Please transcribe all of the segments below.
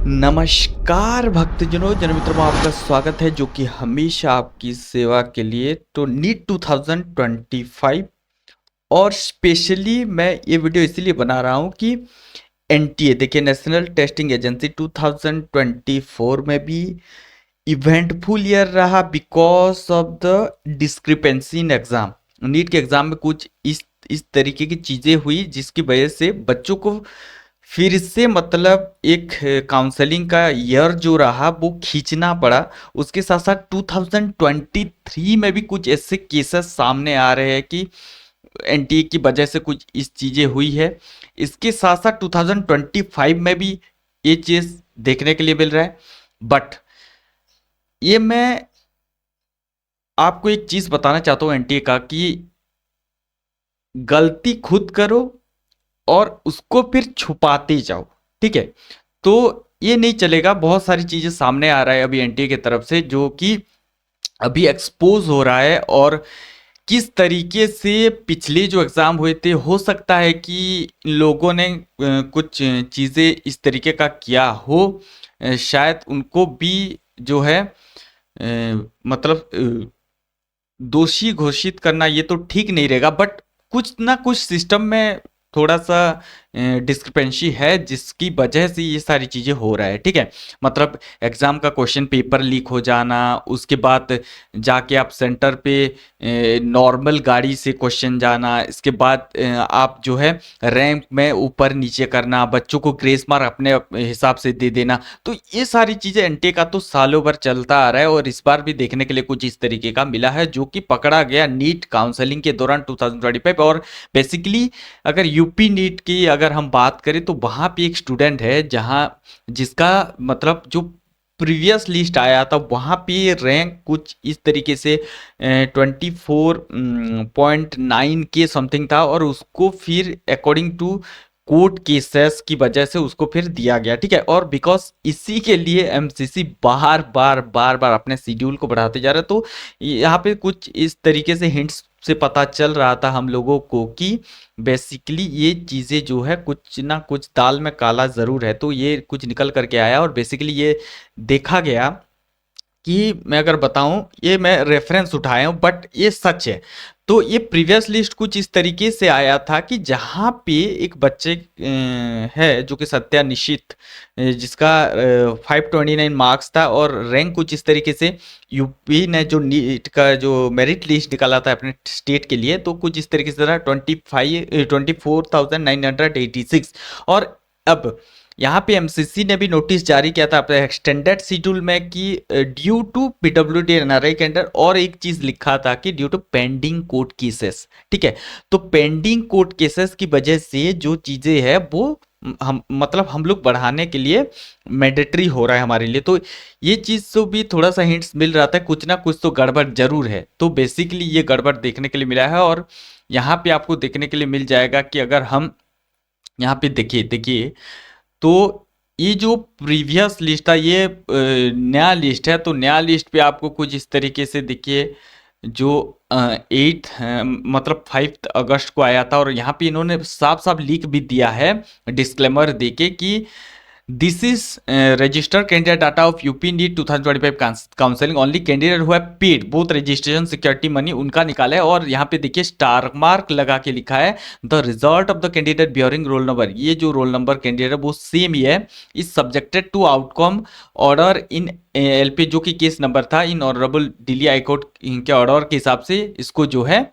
नमस्कार भक्तजनों, जन मित्रों में आपका स्वागत है जो कि हमेशा आपकी सेवा के लिए। तो नीट 2025 और स्पेशली मैं ये वीडियो इसलिए बना रहा हूँ कि एनटीए देखिए, नेशनल टेस्टिंग एजेंसी 2024 में भी इवेंटफुल ईयर रहा because of the discrepancy in exam. NEET के एग्जाम में कुछ इस तरीके की चीज़ें हुई जिसकी वजह से बच्चों को फिर से मतलब एक काउंसलिंग का ईयर जो रहा वो खींचना पड़ा। उसके साथ साथ 2023 में भी कुछ ऐसे केसेस सामने आ रहे हैं कि एनटीए की वजह से कुछ इस चीज़ें हुई है। इसके साथ साथ 2025 में भी ये चीज़ देखने के लिए मिल रहा है। बट ये मैं आपको एक चीज़ बताना चाहता हूँ एनटीए का कि गलती खुद करो और उसको फिर छुपाते जाओ, ठीक है? तो ये नहीं चलेगा। बहुत सारी चीजें सामने आ रहा है अभी एनटीए की तरफ से जो कि अभी एक्सपोज हो रहा है, और किस तरीके से पिछले जो एग्जाम हुए थे हो सकता है कि इन लोगों ने कुछ चीजें इस तरीके का किया हो। शायद उनको भी जो है मतलब दोषी घोषित करना ये तो ठीक नहीं रहेगा, बट कुछ ना कुछ सिस्टम में थोड़ा सा डिस्क्रिपेंसी है जिसकी वजह से ये सारी चीज़ें हो रहा है, ठीक है? मतलब एग्ज़ाम का क्वेश्चन पेपर लीक हो जाना, उसके बाद जाके आप सेंटर पे नॉर्मल गाड़ी से क्वेश्चन जाना, इसके बाद आप जो है रैंक में ऊपर नीचे करना, बच्चों को ग्रेस मार्क अपने हिसाब से दे देना। तो ये सारी चीज़ें एनटीए का तो सालों भर चलता आ रहा है, और इस बार भी देखने के लिए कुछ इस तरीके का मिला है जो कि पकड़ा गया नीट काउंसलिंग के दौरान 2025। और बेसिकली अगर यूपी नीट की अगर हम बात करें तो वहाँ पे एक स्टूडेंट है जहाँ जिसका मतलब जो प्रीवियस लिस्ट आया था वहाँ पे रैंक कुछ इस तरीके से 24.9 के समथिंग था, और उसको फिर अकॉर्डिंग टू कोर्ट केसेस की वजह से उसको फिर दिया गया, ठीक है? और बिकॉज इसी के लिए एमसीसी बार बार अपने शेड्यूल को बढ़ाते जा रहा है। तो यहाँ पे कुछ इस तरीके से हिंट्स से पता चल रहा था हम लोगों को कि बेसिकली ये चीज़ें जो है कुछ ना कुछ दाल में काला ज़रूर है। तो ये कुछ निकल करके आया, और बेसिकली ये देखा गया कि मैं अगर बताऊं, ये मैं रेफरेंस उठाया हूं बट ये सच है। तो ये प्रीवियस लिस्ट कुछ इस तरीके से आया था कि जहां पे एक बच्चे है जो कि सत्या निशित, जिसका 529 मार्क्स था, और रैंक कुछ इस तरीके से यूपी ने जो नीट का जो मेरिट लिस्ट निकाला था अपने स्टेट के लिए, तो कुछ इस तरीके से था 24,986। और अब यहाँ पे एमसीसी ने भी नोटिस जारी किया था अपने एक्सटेंडेड शेड्यूल में कि ड्यू टू पीडब्ल्यूडी एनआरआई के अंडर, और एक चीज लिखा था कि due to pending court cases, ठीक है? तो पेंडिंग कोर्ट केसेस की वजह से जो चीजें है वो हम मतलब हम लोग बढ़ाने के लिए मैंडेटरी हो रहा है हमारे लिए। तो ये चीज से भी थोड़ा सा हिंट्स मिल रहा था कुछ ना कुछ तो गड़बड़ जरूर है। तो बेसिकली ये गड़बड़ देखने के लिए मिला है, और यहाँ पे आपको देखने के लिए मिल जाएगा कि अगर हम यहाँ पे देखिए देखिए तो ये जो प्रीवियस लिस्ट था ये नया लिस्ट है। तो नया लिस्ट पे आपको कुछ इस तरीके से देखिए जो 8 मतलब 5 अगस्त को आया था, और यहाँ पे इन्होंने साफ साफ लिख भी दिया है डिस्क्लेमर देके कि this is registered candidate data of UP NEET 2025 counselling only candidate who paid both registration security money उनका निकाला है। और यहाँ पे देखिए स्टार मार्क लगा के लिखा है the result of the candidate bearing roll number. ये जो रोल नंबर कैंडिडेट है वो सेम ही है, is subjected to outcome order in LP, जो कि केस नंबर था इन ऑनरेबल दिल्ली हाईकोर्ट के ऑर्डर के हिसाब से इसको जो है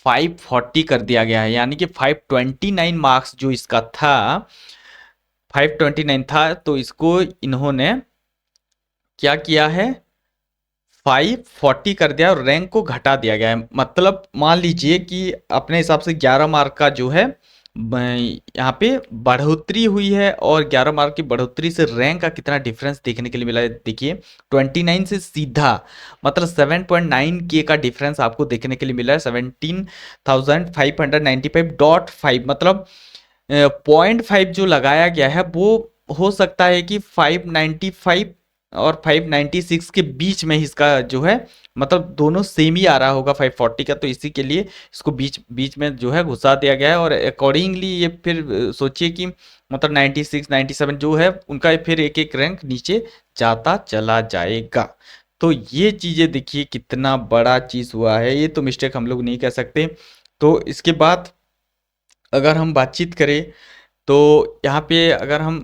540 कर दिया गया है। यानी कि 529 मार्क्स जो इसका था 529 था, तो इसको इन्होंने क्या किया है 540 कर दिया और रैंक को घटा दिया गया है। मतलब मान लीजिए कि अपने हिसाब से 11 मार्क का जो है यहाँ पे बढ़ोतरी हुई है, और 11 मार्क की बढ़ोतरी से रैंक का कितना डिफरेंस देखने के लिए मिला है देखिए। 29 से सीधा मतलब 7.9 के का डिफरेंस आपको देखने के लिए मिला है। 17,595.5 मतलब 0.5 जो लगाया गया है वो हो सकता है कि 595 और 596 के बीच में ही इसका जो है मतलब दोनों सेम ही आ रहा होगा 540 का, तो इसी के लिए इसको बीच बीच में जो है घुसा दिया गया है। और अकॉर्डिंगली ये फिर सोचिए कि मतलब 96 97 जो है उनका फिर एक एक रैंक नीचे जाता चला जाएगा। तो ये चीज़ें देखिए कितना बड़ा चीज़ हुआ है, ये तो मिस्टेक हम लोग नहीं कह सकते। तो इसके बाद अगर हम बातचीत करें तो यहाँ पे अगर हम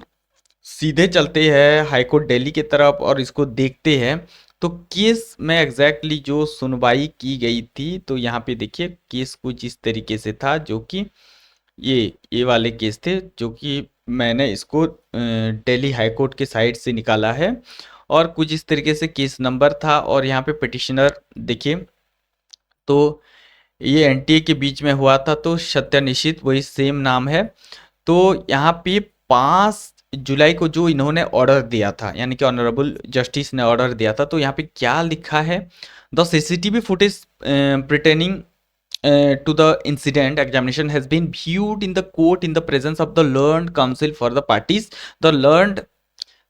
सीधे चलते हैं हाई कोर्ट दिल्ली की तरफ और इसको देखते हैं तो केस में एग्जैक्टली जो सुनवाई की गई थी, तो यहाँ पे देखिए केस कुछ इस तरीके से था जो कि ये वाले केस थे जो कि मैंने इसको दिल्ली हाई कोर्ट के साइड से निकाला है। और कुछ इस तरीके से केस नंबर था और यहाँ पे पिटिशनर देखिए तो ये एनटीए के बीच में हुआ था, तो सत्यनिशित वही सेम नाम है। तो यहाँ पे 5 जुलाई को जो इन्होंने ऑर्डर दिया था यानी कि ऑनरेबल जस्टिस ने ऑर्डर दिया था, तो यहाँ पे क्या लिखा है, the CCTV footage pertaining to the incident examination has been viewed in the court in the presence of the learned counsel for the parties. The learned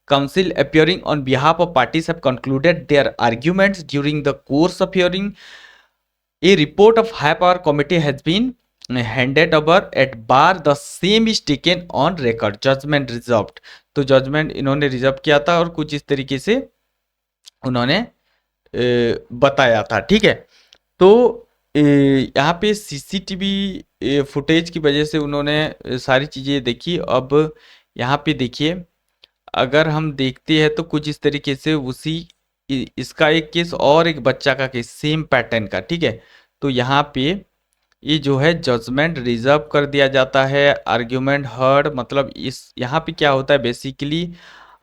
counsel appearing on behalf of parties have concluded their arguments during the course of hearing. A report of high power committee has been handed over at bar. The same is taken on record. Judgment reserved. तो judgement इन्होंने reserve किया था और कुछ इस तरीके से उन्होंने बताया था, ठीक है। तो यहाँ पे सीसीटीवी फुटेज की वजह से उन्होंने सारी चीज़ें देखी। अब यहाँ पे देखिए अगर हम देखते हैं तो कुछ इस तरीके से उसी इसका एक केस और एक बच्चा का केस सेम पैटर्न का, ठीक है। तो यहाँ पे ये जो है जजमेंट रिजर्व कर दिया जाता है, आर्ग्यूमेंट हर्ड, मतलब इस यहाँ पे क्या होता है बेसिकली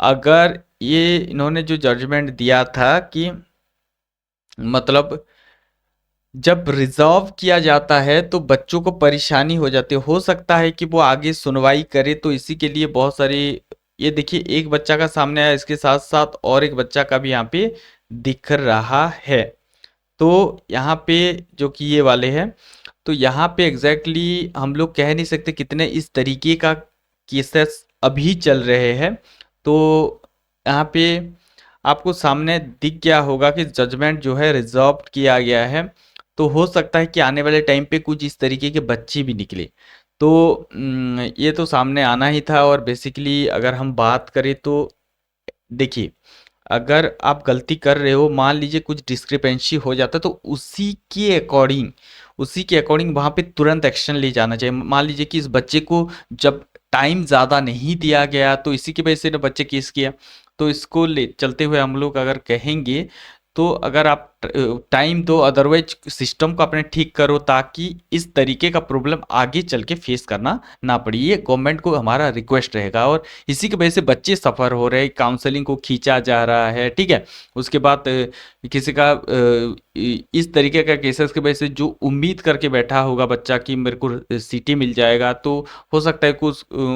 अगर ये इन्होंने जो जजमेंट दिया था कि मतलब जब रिजॉल्व किया जाता है तो बच्चों को परेशानी हो जाती है, हो सकता है कि वो आगे सुनवाई करे, तो इसी के लिए बहुत सारी ये देखिए एक बच्चा का सामने आया, इसके साथ साथ और एक बच्चा का भी यहाँ पे दिख रहा है। तो यहाँ पे जो कि ये वाले हैं, तो यहाँ पे एग्जैक्टली हम लोग कह नहीं सकते कितने इस तरीके का केसेस अभी चल रहे हैं। तो यहाँ पे आपको सामने दिख गया होगा कि जजमेंट जो है रिजर्व किया गया है, तो हो सकता है कि आने वाले टाइम पे कुछ इस तरीके के बच्चे भी निकले। तो ये तो सामने आना ही था। और बेसिकली अगर हम बात करें तो देखिए अगर आप गलती कर रहे हो, मान लीजिए कुछ डिस्क्रिपेंसी हो जाता है, तो उसी के अकॉर्डिंग वहाँ पे तुरंत एक्शन ले जाना चाहिए। मान लीजिए कि इस बच्चे को जब टाइम ज़्यादा नहीं दिया गया तो इसी की वजह से ना बच्चे केस किया, तो इसको ले चलते हुए हम लोग अगर कहेंगे तो अगर आप टाइम दो, अदरवाइज सिस्टम को अपने ठीक करो ताकि इस तरीके का प्रॉब्लम आगे चल के फेस करना ना पड़े, ये गवर्नमेंट को हमारा रिक्वेस्ट रहेगा। और इसी की वजह से बच्चे सफ़र हो रहे हैं, काउंसलिंग को खींचा जा रहा है, ठीक है। उसके बाद किसी का इस तरीके का केसेस की वजह से जो उम्मीद करके बैठा होगा बच्चा कि मेरे को सीटें मिल जाएगा, तो हो सकता है कि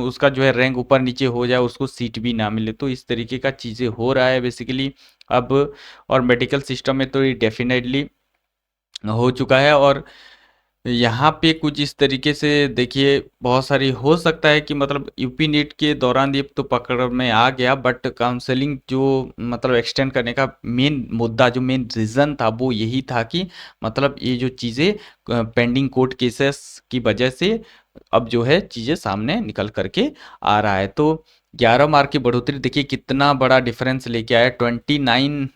उसका जो है रैंक ऊपर नीचे हो जाए, उसको सीट भी ना मिले। तो इस तरीके का चीज़ें हो रहा है बेसिकली अब। और मेडिकल सिस्टम में तो ये डेफिनेटली हो चुका है। और यहाँ पे कुछ इस तरीके से देखिए बहुत सारी हो सकता है कि मतलब यूपी नीट के दौरान ये तो पकड़ में आ गया, बट काउंसलिंग जो मतलब एक्सटेंड करने का मेन मुद्दा जो मेन रीज़न था वो यही था कि मतलब ये जो चीज़ें पेंडिंग कोर्ट केसेस की वजह से अब जो है चीज़ें सामने निकल करके आ रहा है। तो 11 मार्क की बढ़ोतरी देखिए कितना बड़ा डिफरेंस लेके आया। 29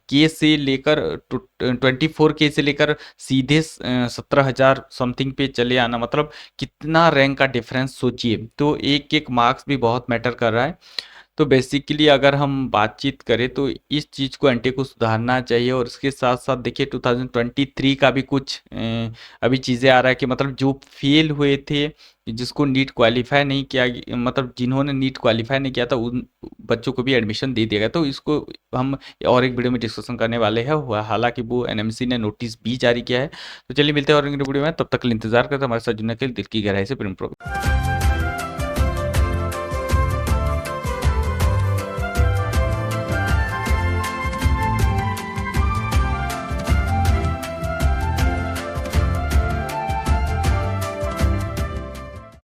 के से लेकर 24 के से लेकर सीधे 17,000 समथिंग पे चले आना, मतलब कितना रैंक का डिफरेंस सोचिए। तो एक एक मार्क्स भी बहुत मैटर कर रहा है। तो बेसिकली अगर हम बातचीत करें तो इस चीज़ को एनटीए को सुधारना चाहिए। और इसके साथ साथ देखिए 2023 का भी कुछ अभी चीज़ें आ रहा है कि मतलब जो फेल हुए थे, जिसको नीट क्वालिफाई नहीं किया, मतलब जिन्होंने नीट क्वालिफाई नहीं किया था उन बच्चों को भी एडमिशन दे दिया गया। तो इसको हम और एक वीडियो में डिस्कशन करने वाले हैं, हालांकि वो एनएमसी ने नोटिस भी जारी किया है। तो चलिए मिलते हैं और एक वीडियो में, तब तक के लिए इंतजार करते हैं। हमारे साथ जुड़ने के लिए दिल की गहराई से प्रेम।